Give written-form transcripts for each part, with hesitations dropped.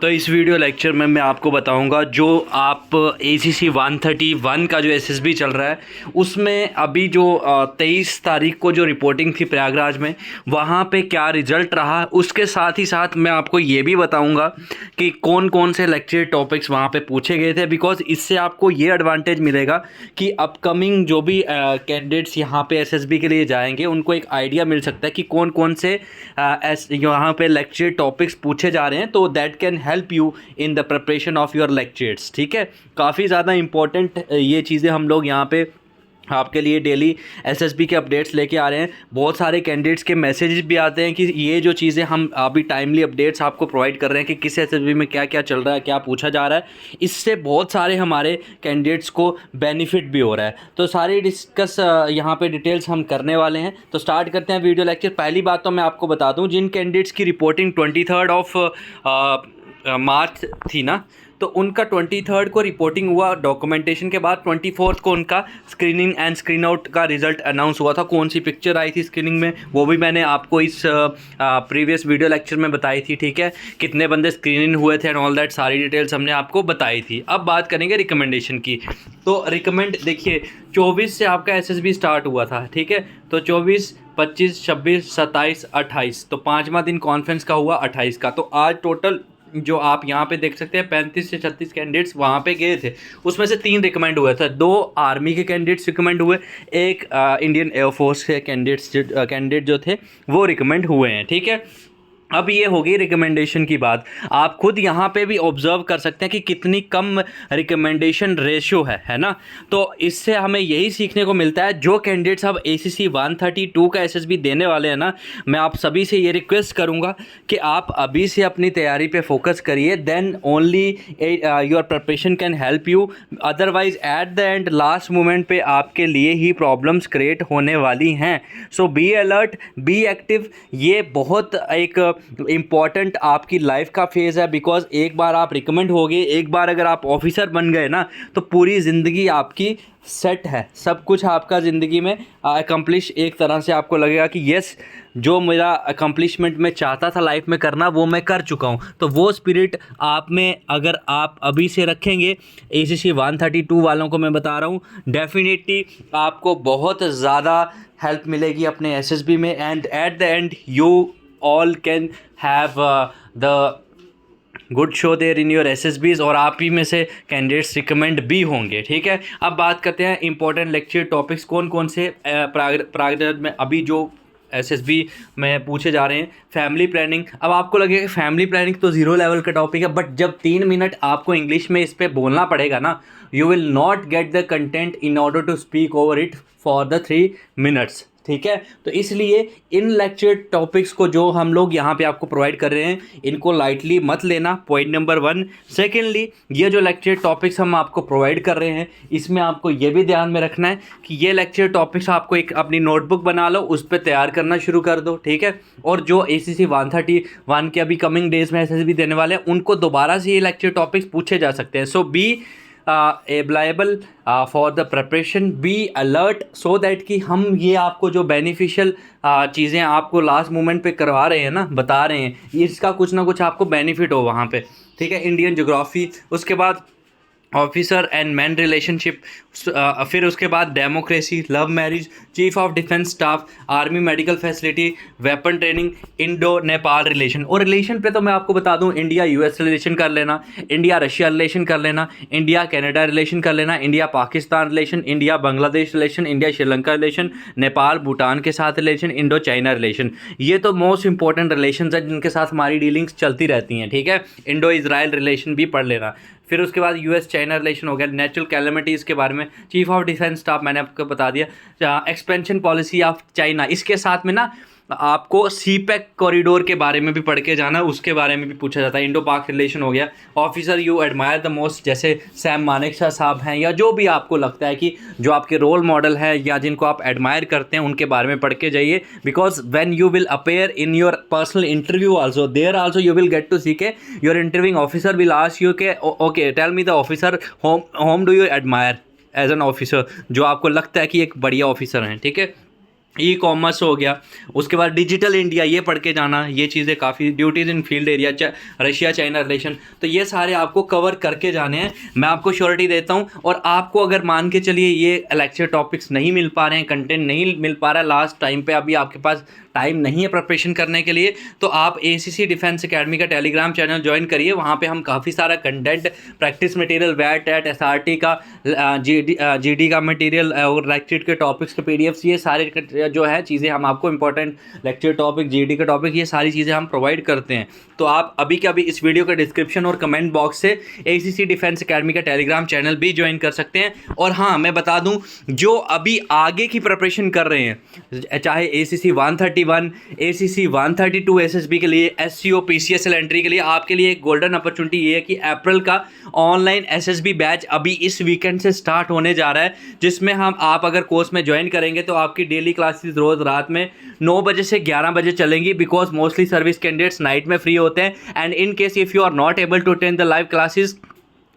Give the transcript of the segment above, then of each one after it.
तो इस video lecture में मैं आपको बताऊंगा जो आप ACC 131 का जो SSB चल रहा है उसमें अभी जो 23 तारीख को जो रिपोर्टिंग थी प्रयागराज में वहाँ पे क्या रिज़ल्ट रहा। उसके साथ ही साथ मैं आपको ये भी बताऊंगा कि कौन कौन से लेक्चर टॉपिक्स वहाँ पे पूछे गए थे, बिकॉज इससे आपको ये एडवांटेज मिलेगा कि अपकमिंग जो भी कैंडिडेट्स यहाँ पे SSB के लिए जाएंगे उनको एक आइडिया मिल सकता है कि कौन कौन से यहाँ पे लेक्चर टॉपिक्स पूछे जा रहे हैं, तो that can help you in the preparation of your lectures. ठीक है, काफ़ी ज़्यादा इंपॉर्टेंट ये चीज़ें हम लोग यहाँ पे आपके लिए डेली SSB के अपडेट्स लेके आ रहे हैं। बहुत सारे कैंडिडेट्स के मैसेजेस भी आते हैं कि ये जो चीज़ें हम अभी टाइमली अपडेट्स आपको प्रोवाइड कर रहे हैं कि किस SSB में क्या क्या चल रहा है, क्या पूछा जा रहा है। इससे बहुत सारे हमारे कैंडिडेट्स को बेनिफिट भी हो रहा है। तो सारी डिस्कस यहाँ पे डिटेल्स हम करने वाले हैं। तो स्टार्ट करते हैं वीडियो लेक्चर। पहली बात तो मैं आपको बता दूँ, जिन कैंडिडेट्स की रिपोर्टिंग 23 ऑफ मार्च थी ना, तो उनका 23 को रिपोर्टिंग हुआ डॉक्यूमेंटेशन के बाद। 24 को उनका स्क्रीनिंग एंड स्क्रीन आउट का रिज़ल्ट अनाउंस हुआ था। कौन सी पिक्चर आई थी स्क्रीनिंग में वो भी मैंने आपको इस प्रीवियस वीडियो लेक्चर में बताई थी। ठीक है, कितने बंदे स्क्रीनिंग हुए थे एंड ऑल दैट सारी डिटेल्स हमने आपको बताई थी। अब बात करेंगे रिकमेंडेशन की। तो रिकमेंड देखिए, 24 से आपका SSB स्टार्ट हुआ था। ठीक है, तो 24, 25, 26, 27, 28, तो 5वां दिन कॉन्फ्रेंस का हुआ 28 का। तो आज टोटल जो आप यहाँ पे देख सकते हैं 35 से 36 कैंडिडेट्स वहाँ पे गए थे। उसमें से 3 रिकमेंड हुए थे। 2 आर्मी के कैंडिडेट्स रिकमेंड हुए, एक इंडियन एयरफोर्स के कैंडिडेट जो थे वो रिकमेंड हुए हैं। ठीक है, अब ये होगी रिकमेंडेशन की बात। आप खुद यहाँ पे भी ऑब्जर्व कर सकते हैं कि कितनी कम रिकमेंडेशन रेशियो है ना। तो इससे हमें यही सीखने को मिलता है, जो कैंडिडेट्स अब ACC 132 का SSB देने वाले हैं ना, मैं आप सभी से ये रिक्वेस्ट करूँगा कि आप अभी से अपनी तैयारी पे फोकस करिए, then only your preparation can help you. Otherwise at the end last moment पे आपके लिए ही प्रॉब्लम्स क्रिएट होने वाली हैं। So be alert, be active. ये बहुत एक इम्पॉर्टेंट आपकी लाइफ का फेज़ है, बिकॉज एक बार आप रिकमेंड हो गए, एक बार अगर आप ऑफिसर बन गए ना, तो पूरी ज़िंदगी आपकी सेट है। सब कुछ आपका ज़िंदगी में अकम्प्लिश, एक तरह से आपको लगेगा कि यस, जो मेरा अकम्प्लिशमेंट मैं चाहता था लाइफ में करना वो मैं कर चुका हूँ। तो वो स्पिरिट आप में अगर आप अभी से रखेंगे, ACC 132 वालों को मैं बता रहा हूँ, डेफिनेटली आपको बहुत ज़्यादा हेल्प मिलेगी अपने SSB में। And at the end you all can have the good show there in your SSBs, और आप ही में से कैंडिडेट्स रिकमेंड भी होंगे। ठीक है, अब बात करते हैं इंपॉर्टेंट लेक्चर टॉपिक्स कौन कौन से प्रयागराज में अभी जो SSB में पूछे जा रहे हैं। Family planning. अब आपको लगेगा फैमिली प्लानिंग तो 0 लेवल का टॉपिक है, बट जब 3 मिनट आपको इंग्लिश में इस पर बोलना पड़ेगा ना, you will not get the content in order to speak over it for the 3 minutes. ठीक है, तो इसलिए इन लेक्चर टॉपिक्स को जो हम लोग यहाँ पे आपको प्रोवाइड कर रहे हैं, इनको लाइटली मत लेना, पॉइंट नंबर 1। सेकेंडली, ये जो लेक्चर टॉपिक्स हम आपको प्रोवाइड कर रहे हैं, इसमें आपको ये भी ध्यान में रखना है कि ये लेक्चर टॉपिक्स आपको एक अपनी नोटबुक बना लो, उस पर तैयार करना शुरू कर दो। ठीक है, और जो ACC 131 के अभी कमिंग डेज में SSB देने वाले हैं, उनको दोबारा से ये लेक्चर टॉपिक्स पूछे जा सकते हैं। So B available for the preparation, be alert, so that कि हम ये आपको जो बेनिफिशियल चीज़ें आपको लास्ट मोमेंट पे करवा रहे हैं ना, बता रहे हैं, इसका कुछ ना कुछ आपको बेनिफिट हो वहाँ पे। ठीक है, इंडियन ज्योग्राफी, उसके बाद ऑफिसर एंड मैन रिलेशनशिप, फिर उसके बाद democracy, love marriage, chief of defence staff, army medical facility, weapon training, Indo Nepal relation. और रिलेशन पे तो मैं आपको बता दूं, इंडिया US रिलेशन कर लेना, इंडिया रशिया रिलेशन कर लेना, इंडिया कनाडा रिलेशन कर लेना, India Pakistan relation, India Bangladesh relation, India Sri Lanka relation, Nepal Bhutan के साथ रिलेशन, इंडो चाइना रिलेशन। ये तो मोस्ट इंपॉर्टेंट रिलेशन है जिनके साथ हमारी डीलिंग्स चलती रहती हैं। ठीक है, इंडो इजराइल रिलेशन भी पढ़ लेना। फिर उसके बाद US चाइना रिलेशन हो गया, नेचुरल कैलेमिटीज़ के बारे में, चीफ ऑफ डिफेंस स्टाफ मैंने आपको बता दिया, एक्सपेंशन पॉलिसी ऑफ चाइना। इसके साथ में ना आपको CPEC कॉरिडोर के बारे में भी पढ़ के जाना, उसके बारे में भी पूछा जाता है। इंडो पाक रिलेशन हो गया, officer you admire the most, जैसे सैम मानेकशॉ साहब हैं, या जो भी आपको लगता है कि जो आपके रोल मॉडल है या जिनको आप एडमायर करते हैं, उनके बारे में पढ़ के जाइए। Because when you will appear in your personal interview also, there also you will get to see के your interviewing officer will ask you के okay tell me the officer whom do you admire as an officer, जो आपको लगता है कि एक बढ़िया officer हैं। ठीक है, ई कॉमर्स हो गया, उसके बाद डिजिटल इंडिया ये पढ़ के जाना, ये चीज़ें काफ़ी, duties in field area, Russia China relation, तो ये सारे आपको कवर करके जाने हैं, मैं आपको श्योरिटी देता हूँ। और आपको अगर मान के चलिए ये लेक्चर टॉपिक्स नहीं मिल पा रहे हैं, कंटेंट नहीं मिल पा रहा है लास्ट टाइम पे, अभी आपके पास टाइम नहीं है प्रिपरेशन करने के लिए, तो आप ACC डिफेंस एकेडमी का टेलीग्राम चैनल ज्वाइन करिए। वहाँ पे हम काफ़ी सारा कंटेंट, प्रैक्टिस मटेरियल, वैट टेट SRT का, GD का मटेरियल और लेक्चर के टॉपिक्स के PDFs, ये सारे जो है चीज़ें हम आपको इंपॉर्टेंट लेक्चर टॉपिक, GD का टॉपिक, ये सारी चीज़ें हम प्रोवाइड करते हैं। तो आप अभी के अभी इस वीडियो के डिस्क्रिप्शन और कमेंट बॉक्स से ACC डिफेंस एकेडमी का टेलीग्राम चैनल भी ज्वाइन कर सकते हैं। और हाँ, मैं बता दूं, जो अभी आगे की प्रिपरेशन कर रहे हैं, चाहे ACC 131, ACC 132 SSB के लिए, SCO PCSL एंट्री के लिए, आपके लिए एक गोल्डन अपॉर्चुनिटी ये है कि अप्रैल का ऑनलाइन SSB बैच अभी इस वीकेंड से स्टार्ट होने जा रहा है, जिसमें आप अगर कोर्स में ज्वाइन करेंगे तो आपकी डेली क्लासेस रोज़ रात में 9 बजे से 11 बजे चलेंगी, because mostly service candidates night में फ्री होते हैं। And in case if you are not able to attend the live classes,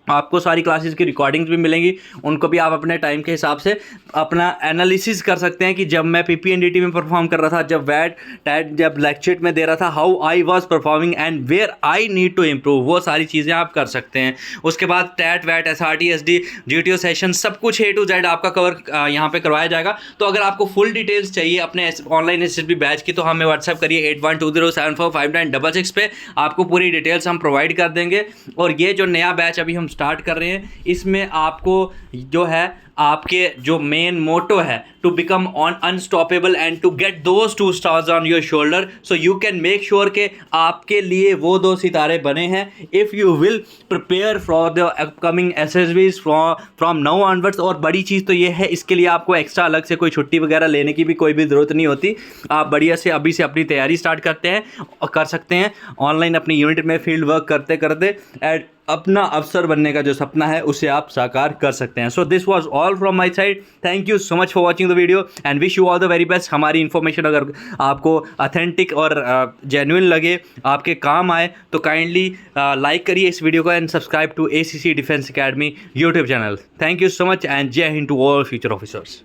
आपको सारी क्लासेस की रिकॉर्डिंग्स भी मिलेंगी, उनको भी आप अपने टाइम के हिसाब से अपना एनालिसिस कर सकते हैं कि जब मैं PPNDT में परफॉर्म कर रहा था, जब वैट टैट, जब लेक्चर में दे रहा था, how I was performing and where I need to improve, वो सारी चीज़ें आप कर सकते हैं। उसके बाद टैट वैट SRT SD GTO सेशन सब कुछ A to Z आपका कवर यहाँ पे करवाया जाएगा। तो अगर आपको फुल डिटेल्स चाहिए अपने ऑनलाइन SSB बैच की, तो हमें व्हाट्सएप करिए 8120745966 पे, आपको पूरी डिटेल्स हम प्रोवाइड कर देंगे। और ये जो नया बैच अभी हम स्टार्ट कर रहे हैं, इसमें आपको जो है, आपके जो मेन मोटो है, to become on unstoppable and to get those 2 stars on your shoulder, so you can make sure के आपके लिए वो 2 सितारे बने हैं। If you will prepare for the upcoming SSBs from now onwards. और बड़ी चीज़ तो ये है, इसके लिए आपको एक्स्ट्रा अलग से कोई छुट्टी वगैरह लेने की भी कोई भी ज़रूरत नहीं होती, आप बढ़िया से अभी से अपनी तैयारी स्टार्ट करते हैं और कर सकते हैं ऑनलाइन अपनी यूनिट में फील्ड वर्क करते करते, एंड अपना अफसर बनने का जो सपना है उसे आप साकार कर सकते हैं। So this was all from my side, thank you so much for watching the video and wish you all the very best. हमारी इन्फॉर्मेशन अगर आपको ऑथेंटिक और जेन्युइन लगे, आपके काम आए, तो काइंडली लाइक करिए इस वीडियो को and subscribe to ACC defence academy YouTube channel. Thank you so much and जय Hind to all future officers.